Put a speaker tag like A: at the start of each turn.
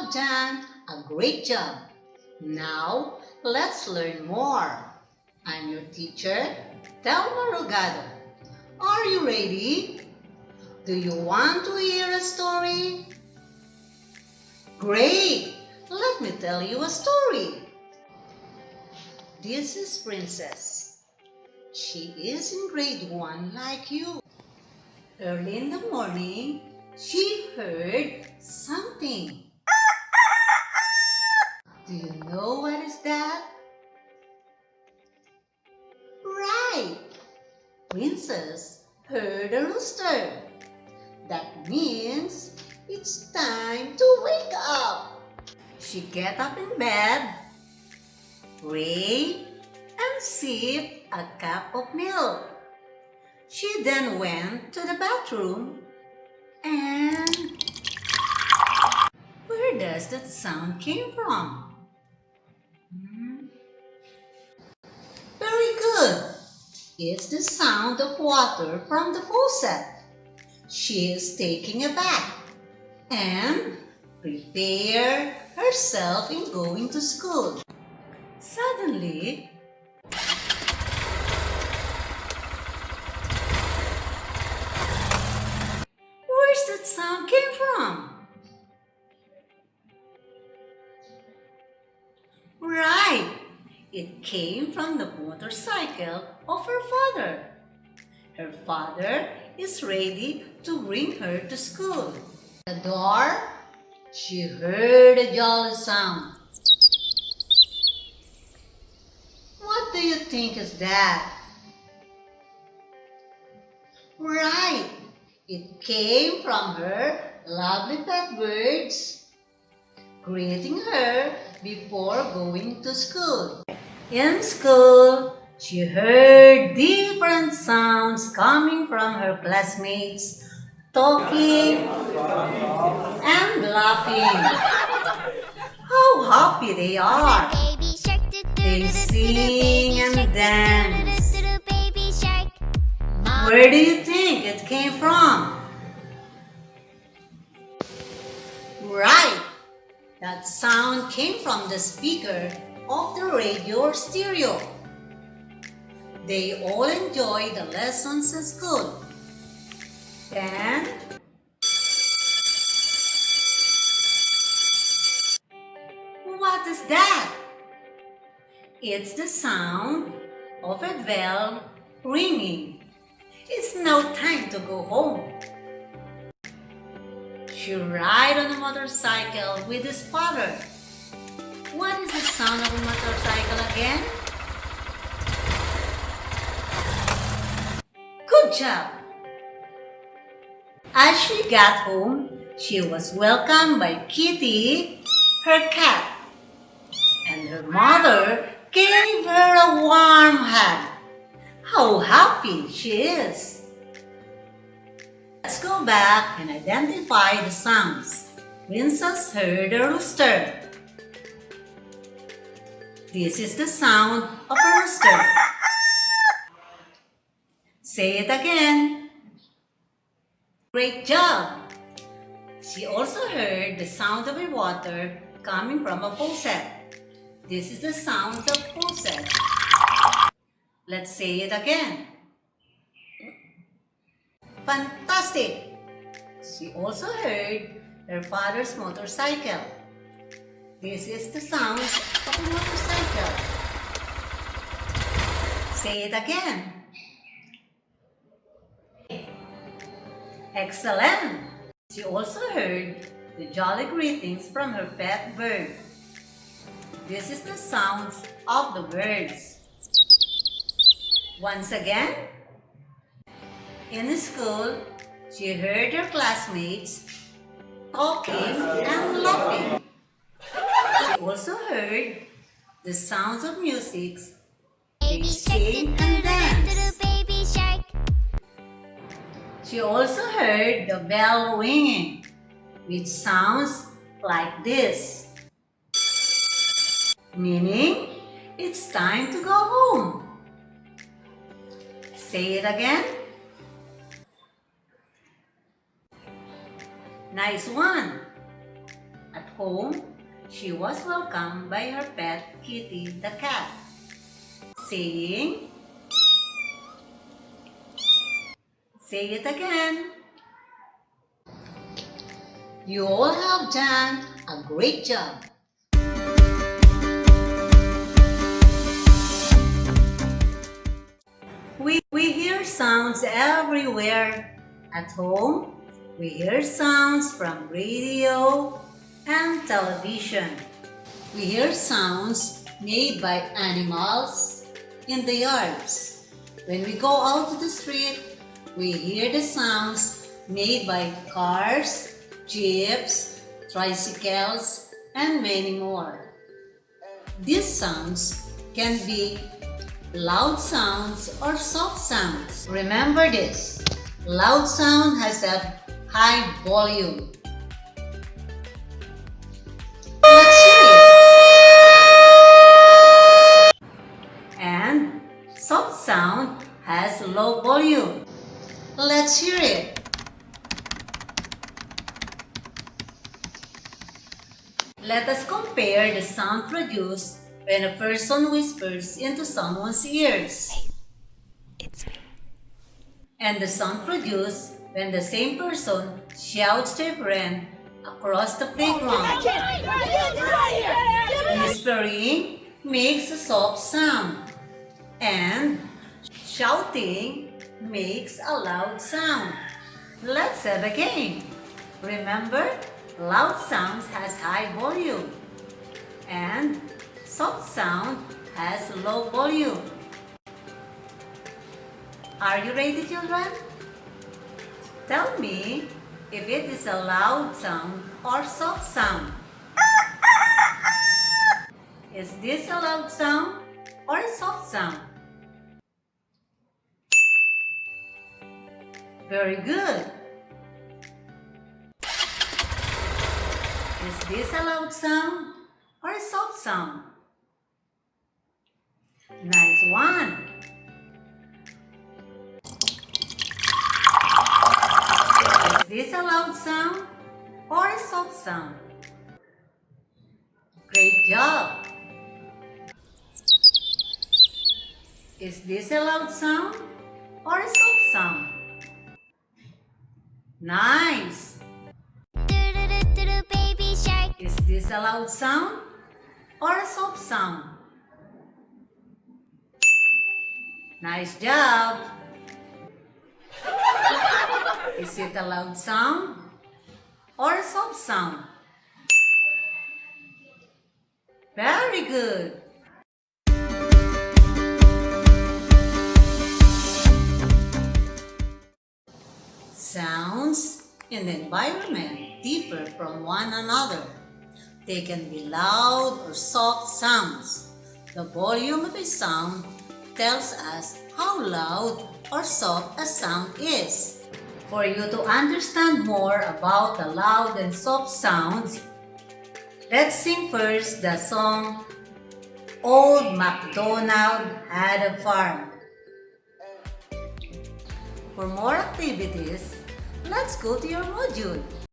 A: have done a great job. Now, let's learn more. I'm your teacher, Thelma Rogado. Are you ready? Do you want to hear a story? Great! Let me tell you a story. This is Princess. She is in grade 1 like you. Early in the morning, she heard something. Do you know what is that? Right! Princess heard a rooster. That means it's time to wake up. She get up in bed, prayed, and sipped a cup of milk. She then went to the bathroom and... Where does that sound came from? Very good. It's the sound of water from the faucet. She is taking a bath and prepare herself in going to school. Suddenly, where's that sound came from? Right! It came from the motorcycle of her father. Her father is ready to bring her to school. At the door, she heard a jolly sound. What do you think is that? Right! It came from her lovely pet birds greeting her before going to school. In school, she heard different sounds coming from her classmates, talking and laughing. How happy they are! They sing and dance. Where do you think it came from? Right! That sound came from the speaker of the radio or stereo. They all enjoy the lessons at school. Then, what is that? It's the sound of a bell ringing. It's now time to go home. She ride on a motorcycle with his father. What is the sound of a motorcycle again? Good job! As she got home, she was welcomed by Kitty, her cat, and her mother gave her a warm hug. How happy she is! Let's go back and identify the sounds. Princess heard a rooster. This is the sound of a rooster. Say it again. Great job! She also heard the sound of a water coming from a faucet. This is the sound of faucet. Let's say it again. Fantastic! She also heard her father's motorcycle. This is the sound of a motorcycle. Say it again. Excellent! She also heard the jolly greetings from her pet bird. This is the sounds of the birds. Once again, in school, she heard her classmates talking and laughing. She also heard the sounds of music. They sing and dance. She also heard the bell ringing, which sounds like this, meaning it's time to go home. Say it again. Nice one. At home, she was welcomed by her pet kitty, the cat, saying, say it again. You all have done a great job. We hear sounds everywhere. At home, we hear sounds from radio and television. We hear sounds made by animals in the yards. When we go out to the street, we hear the sounds made by cars, jeeps, tricycles, and many more. These sounds can be loud sounds or soft sounds. Remember this, loud sound has a high volume. Let's hear it. And soft sound has low volume. Let's hear it. Let us compare the sound produced when a person whispers into someone's ears.
B: Hey, it's me.
A: And the sound produced when the same person shouts to a friend across the playground. Whispering makes a soft sound, and shouting makes a loud sound. Let's have a game. Remember, loud sounds has high volume, and soft sound has low volume. Are you ready, children? Tell me if it is a loud sound or soft sound. Is this a loud sound or a soft sound? Very good. Is this a loud sound or a soft sound? Nice one. Is this a loud sound or a soft sound? Great job. Is this a loud sound or a soft sound? Nice.
B: Baby shark.
A: Is this a loud sound or a soft sound? Nice job. Is it a loud sound or a soft sound? Very good. Sounds in the environment differ from one another. They can be loud or soft sounds. The volume of a sound tells us how loud or soft a sound is. For you to understand more about the loud and soft sounds, let's sing first the song, Old MacDonald Had a Farm. For more activities, let's go to your module.